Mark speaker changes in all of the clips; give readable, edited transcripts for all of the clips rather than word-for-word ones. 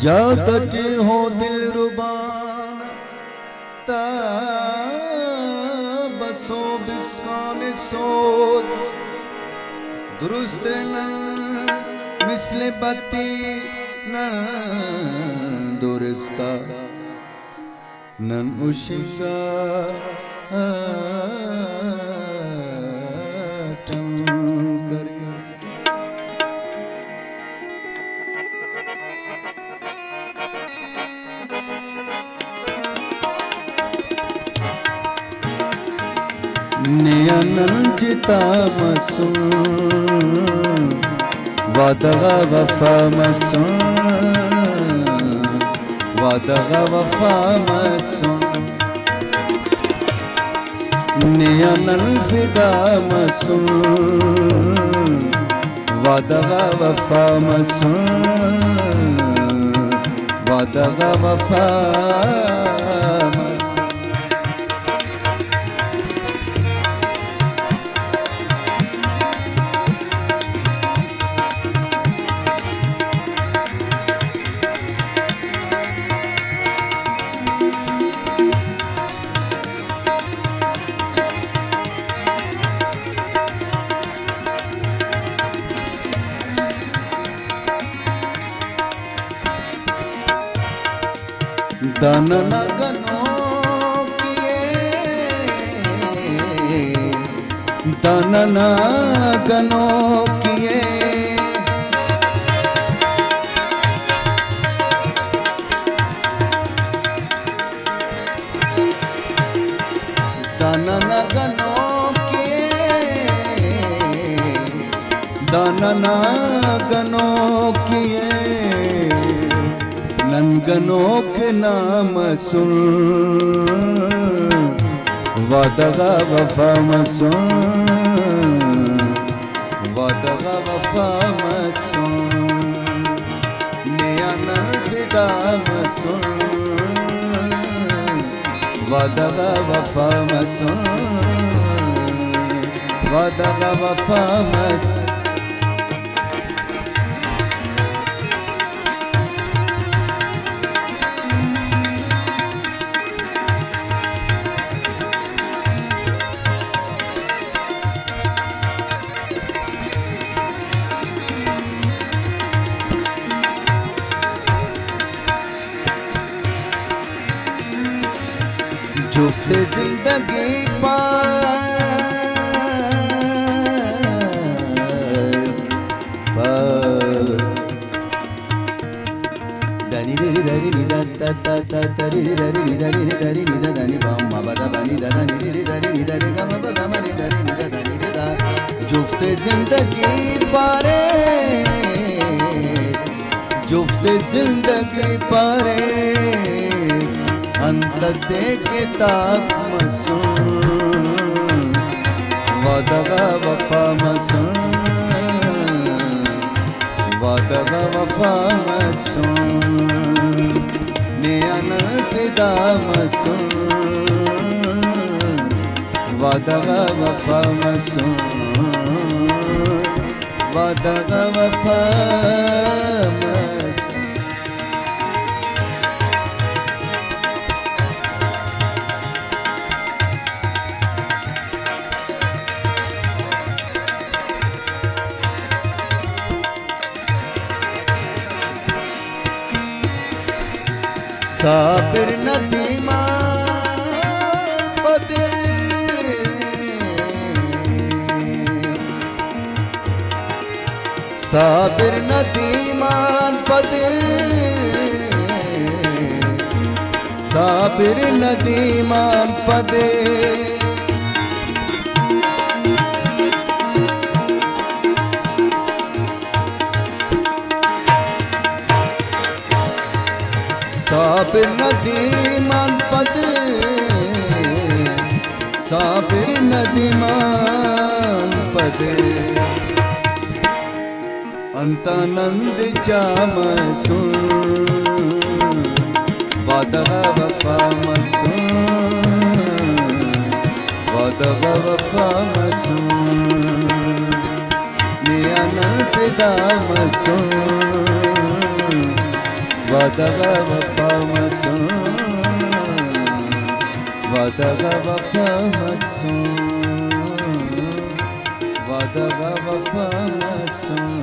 Speaker 1: या तट हो दिल रुबान ता बसो बिस्कान सोज दुरुस्त न मिसले बत्ती न दुरुस्ता नन उशिका नयनंजिता मसूं वदगा वफा मसूं वदगा वफा मसूं नयनल फिदा मसूं वदगा वफा मसूं वदगा वफा दनन गनों किए दनन गनों किए दनन गनों किए दनन गनों किए ननगनों के नाम सुन वदगा वफा मसूं वदगा वफा मसूं नयनल फिदा मसूं वदगा वफा मसूं वदगा वफा मसूं जुफ्ते जिंदगी जुफ्ते जिंदगी पारे जुफ्ते जिंदगी पारे अंत से किताब मसूं वदगा वफा मसूं वदगा वफा मसूं नयनल फिदा मसूं वदगा वफा मसूं वदगा वफा साबिर नदीमा पदे साबिर नदीमान पदे साबिर नदीमान पदे साबिर नदीमान पदे साबिर नदीमान पदे अंतानंद जाम सुन वदगा वफा मसूं वदगा वफा मसूं नयनल फिदा मसूं वादगा वफा मसून वादगा वफा मसून वादगा वफा मसून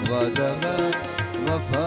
Speaker 1: वादगा वफा